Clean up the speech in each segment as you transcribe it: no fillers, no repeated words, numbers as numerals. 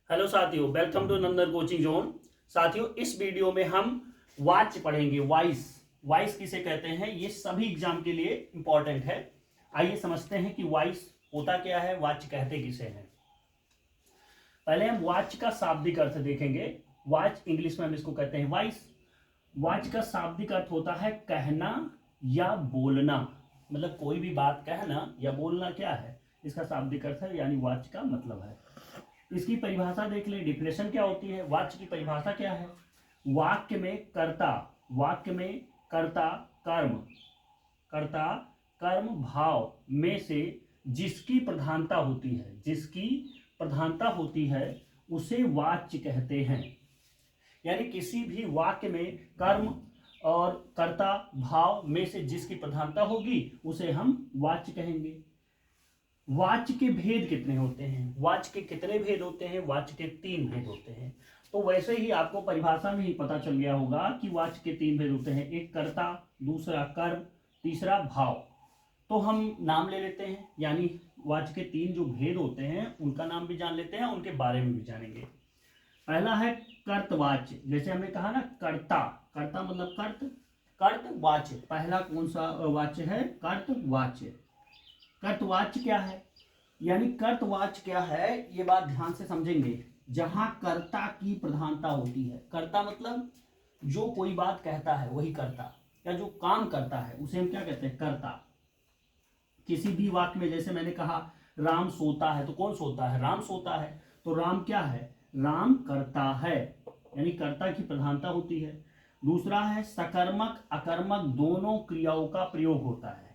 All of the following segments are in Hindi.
हेलो साथियों, welcome to Nandan coaching zone. साथियों, इस वीडियो में हम वाच्य पढ़ेंगे। वॉइस वॉइस किसे कहते हैं, ये सभी एग्जाम के लिए इंपॉर्टेंट है। आइए समझते हैं कि वॉइस होता क्या है, वाच्य कहते किसे हैं। पहले हम वाच्य का शाब्दिक अर्थ देखेंगे। वाच्य इंग्लिश में हम इसको कहते हैं वॉइस। वाच्य का शाब्दिक अर्थ होता है कहना या बोलना, मतलब कोई भी बात कहना या बोलना क्या है, इसका शाब्दिक अर्थ है, यानी वाच्य का मतलब है। इसकी परिभाषा देख ले, डिफिनेशन क्या होती है। वाच्य की परिभाषा क्या है, वाक्य में कर्ता, वाक्य में कर्ता कर्ता कर्म भाव में से जिसकी प्रधानता होती है, जिसकी प्रधानता होती है उसे वाच्य कहते हैं। यानी किसी भी वाक्य में कर्म और कर्ता भाव में से जिसकी प्रधानता होगी उसे हम वाच्य कहेंगे। वाच्य के भेद कितने होते हैं, वाच्य के कितने भेद होते हैं, वाच्य के 3 भेद होते हैं। तो वैसे ही आपको परिभाषा में ही पता चल गया होगा कि वाच्य के 3 भेद होते हैं, एक कर्ता, दूसरा कर्म, तीसरा भाव। तो हम नाम ले लेते हैं, यानी वाच्य के 3 जो भेद होते हैं उनका नाम भी जान लेते हैं, उनके बारे में भी जानेंगे। पहला है कर्तवाच्य। जैसे हमने कहा ना, कर्ता, कर्ता मतलब कर्तवाच्य। पहला कौन सा वाच्य है, कर्तवाच्य। कर्तवाच्य क्या है, यानी कर्तवाच्य क्या है, ये बात ध्यान से समझेंगे। जहां कर्ता की प्रधानता होती है, कर्ता मतलब जो कोई बात कहता है वही कर्ता, या जो काम करता है उसे हम क्या कहते हैं, कर्ता। किसी भी वाक्य में, जैसे मैंने कहा राम सोता है, तो कौन सोता है, राम सोता है। तो राम क्या है, राम कर्ता है, यानी कर्ता की प्रधानता होती है। दूसरा है सकर्मक अकर्मक दोनों क्रियाओं का प्रयोग होता है,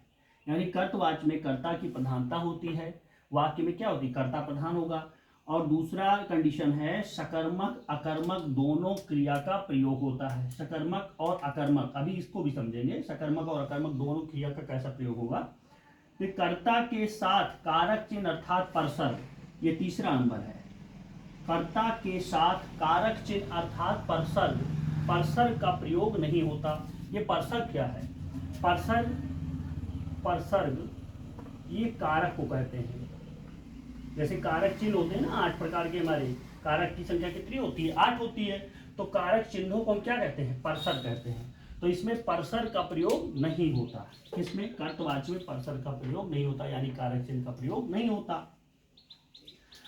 यानी कर्तवाच्य में कर्ता की प्रधानता होती है, वाक्य में क्या होती है, कर्ता प्रधान होगा। और दूसरा कंडीशन है सकर्मक अकर्मक दोनों क्रिया का प्रयोग होता है। सकर्मक और अकर्मक, अभी इसको भी समझेंगे, सकर्मक और अकर्मक दोनों क्रिया का कैसा प्रयोग होगा। तो कर्ता के साथ कारक चिन्ह अर्थात परसर, ये तीसरा नंबर है। कर्ता के साथ कारक चिन्ह अर्थात परसर्ग, परसर्ग का प्रयोग नहीं होता। ये परसर्ग क्या है, परसर्ग ये कारक को कहते हैं। जैसे कारक चिन्ह होते हैं ना, 8 प्रकार के, हमारे कारक की संख्या कितनी होती है, 8 होती है। तो कारक चिन्हों को हम क्या कहते हैं, परसर्ग कहते हैं। तो इसमें परसर्ग का प्रयोग नहीं होता, इसमें कर्तवाच्य में परसर्ग का प्रयोग नहीं होता, यानी कारक चिन्ह का प्रयोग नहीं होता।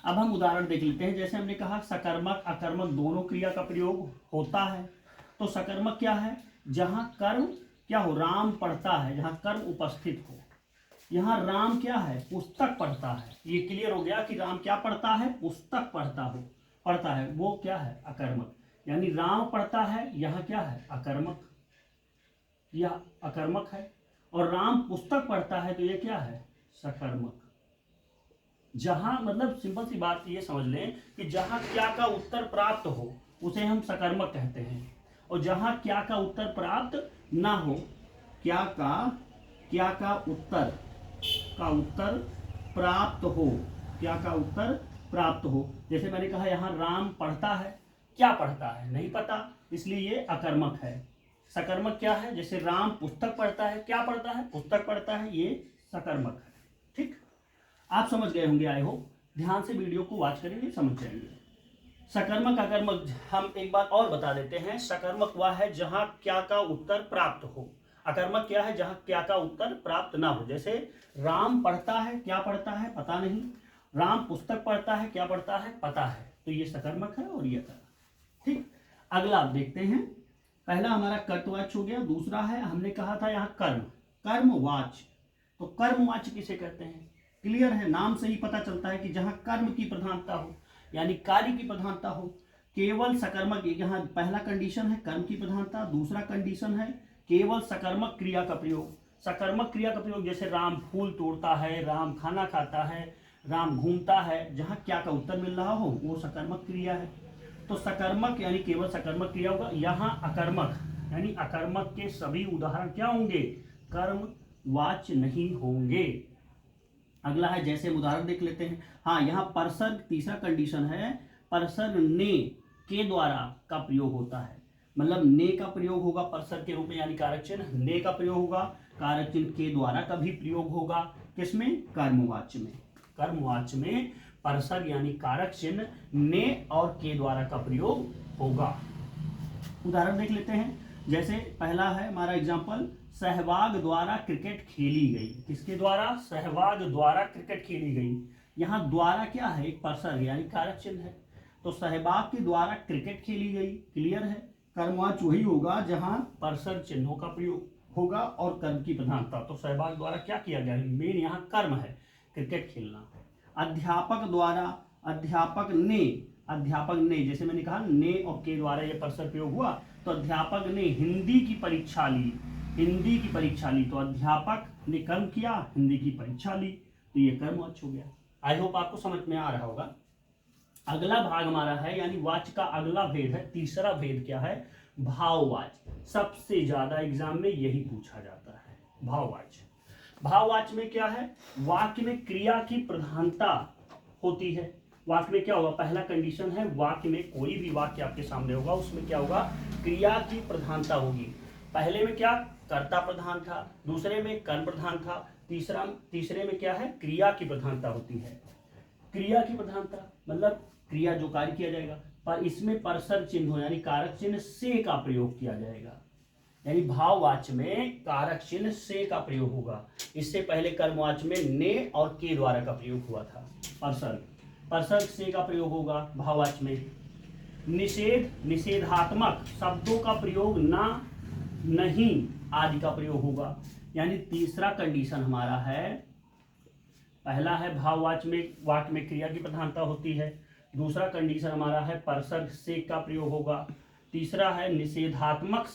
अब हम उदाहरण देख लेते हैं। जैसे हमने कहा सकर्मक अकर्मक दोनों क्रिया का प्रयोग होता है। तो सकर्मक क्या है, जहां कर्म क्या हो, राम पढ़ता है, जहां कर्म उपस्थित हो। यहाँ राम क्या है, पुस्तक पढ़ता है। ये क्लियर हो गया कि राम क्या पढ़ता है, पुस्तक पढ़ता है, वो क्या है, अकर्मक। यानी राम पढ़ता है, यहाँ क्या है, अकर्मक, यह अकर्मक है। और राम पुस्तक पढ़ता है, तो ये क्या है, सकर्मक। जहां मतलब सिंपल सी बात ये समझ लें कि जहां क्या का उत्तर प्राप्त हो उसे हम सकर्मक कहते हैं, और जहां क्या का उत्तर प्राप्त ना हो, क्या का उत्तर प्राप्त हो, क्या का उत्तर प्राप्त हो। जैसे मैंने कहा यहाँ राम पढ़ता है, क्या पढ़ता है नहीं पता, इसलिए ये अकर्मक है। सकर्मक क्या है, जैसे राम पुस्तक पढ़ता है, क्या पढ़ता है, पुस्तक पढ़ता है, ये सकर्मक है। ठीक, आप समझ गए होंगे, आई होप। ध्यान से वीडियो को वॉच करेंगे, समझ जाएंगे। सकर्मक अकर्मक हम एक बात और बता देते हैं। सकर्मक वह है जहां क्या का उत्तर प्राप्त हो, अकर्मक क्या है, जहां क्या का उत्तर प्राप्त ना हो। जैसे राम पढ़ता है, क्या पढ़ता है पता नहीं, राम पुस्तक पढ़ता है, क्या पढ़ता है पता है, तो ये सकर्मक है और ये अकर्मक। ठीक, अगला आप देखते हैं। पहला हमारा कर्तवाच्य हो गया, दूसरा है, हमने कहा था यहाँ कर्मवाच्य। तो कर्मवाच्य किसे कहते हैं, क्लियर है, नाम से ही पता चलता है कि जहां कर्म की प्रधानता हो, यानी कार्य की प्रधानता हो। केवल सकर्मक, यहाँ पहला कंडीशन है कर्म की प्रधानता, दूसरा कंडीशन है केवल सकर्मक क्रिया का प्रयोग। सकर्मक क्रिया का प्रयोग, जैसे राम फूल तोड़ता है, राम खाना खाता है, राम घूमता है, जहां क्या का उत्तर मिल रहा हो वो सकर्मक क्रिया है। तो सकर्मक यानी केवल सकर्मक क्रिया होगा। यहाँ अकर्मक यानी अकर्मक के सभी उदाहरण क्या होंगे, कर्मवाच्य नहीं होंगे। अगला है, जैसे हम उदाहरण देख लेते हैं। हाँ, यहाँ परसर्ग तीसरा कंडीशन है, परसर्ग ने के द्वारा का प्रयोग होता है, मतलब ने का प्रयोग होगा परसर्ग के रूप में, यानी कारक चिन्ह ने का प्रयोग होगा, कारक चिन्ह के द्वारा का भी प्रयोग होगा, किसमें, कर्मवाच्य में। कर्मवाच्य में परसर यानी कारक चिन्ह ने और के द्वारा का प्रयोग होगा। उदाहरण देख लेते हैं। जैसे पहला है हमारा एग्जाम्पल, सहवाग द्वारा क्रिकेट खेली गई। किसके द्वारा? सहवाग द्वारा क्रिकेट खेली गई। यहाँ द्वारा क्या है? एक परसर यानी कारक चिन्ह है। तो सहवाग के द्वारा क्रिकेट खेली गई, क्लियर है। कर्मवाच वही होगा जहां परसर चिन्हों का प्रयोग होगा और कर्म की प्रधानता। तो सहवाग द्वारा क्या किया गया? मेन यहाँ कर्म है, क्रिकेट खेलना। अध्यापक द्वारा, अध्यापक ने, जैसे मैंने कहा ने और के द्वारा ये परसर प्रयोग हुआ, तो अध्यापक ने हिंदी की परीक्षा ली, हिंदी की परीक्षा ली। तो अध्यापक ने कर्म किया, हिंदी की परीक्षा ली, तो ये कर्मवाच हो गया। आई होप आपको समझ में आ रहा होगा। अगला भाग हमारा है, यानी वाच का अगला भेद है, तीसरा भेद क्या है? भाववाच। सबसे ज्यादा एग्जाम में यही पूछा जाता है, भाववाच। भाववाच में क्या है? वाक्य में क्रिया की प्रधानता होती है। वाक्य में क्या होगा? पहला कंडीशन है, वाक्य में कोई भी वाक्य आपके सामने होगा उसमें क्या होगा? क्रिया की प्रधानता होगी। पहले में क्या? कर्ता प्रधान था, दूसरे में कर्म प्रधान था, तीसरे में क्या है? क्रिया की प्रधानता होती है। क्रिया की प्रधानता मतलब क्रिया जो कार्य किया जाएगा, पर इसमें परसर चिन्ह यानी कारक चिन्ह से का प्रयोग किया जाएगा। यानी भाववाच में कारक चिन्ह से का प्रयोग होगा। इससे पहले कर्मवाच में ने और के द्वारा का प्रयोग हुआ था। परसर से का प्रयोग होगा भाववाच में। निषेध, निषेधात्मक शब्दों का प्रयोग ना, नहीं आदि का प्रयोग होगा। यानी तीसरा कंडीशन हमारा है, पहला है भाववाच में वाक्य में क्रिया की प्रधानता होती है, दूसरा कंडीशन हमारा है परसर से का प्रयोग होगा, तीसरा है निषेधात्मक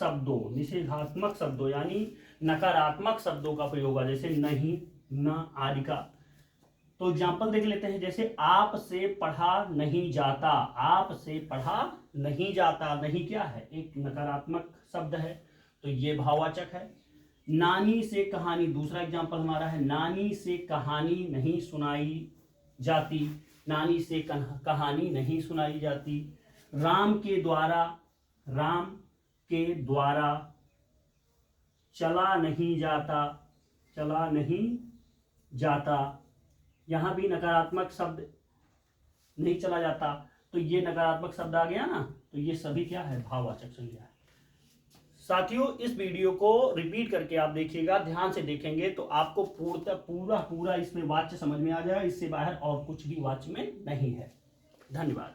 शब्दों यानी नकारात्मक शब्दों का प्रयोग होगा, जैसे नहीं, न आदि का। तो एग्जाम्पल देख लेते हैं। जैसे आप से पढ़ा नहीं जाता, आप से पढ़ा नहीं जाता, नहीं क्या है? एक नकारात्मक शब्द है, तो ये भाववाचक है। नानी से कहानी, दूसरा एग्जाम्पल हमारा है, नानी से कहानी नहीं सुनाई जाती, नानी से कहानी नहीं सुनाई जाती। राम के द्वारा चला नहीं जाता, यहां भी नकारात्मक शब्द नहीं चला जाता, तो ये नकारात्मक शब्द आ गया ना, तो ये सभी क्या है? भाववाचक संज्ञा है। साथियों, इस वीडियो को रिपीट करके आप देखिएगा, ध्यान से देखेंगे तो आपको पूरा इसमें वाच्य समझ में आ जाएगा। इससे बाहर और कुछ भी वाच्य में नहीं है। धन्यवाद।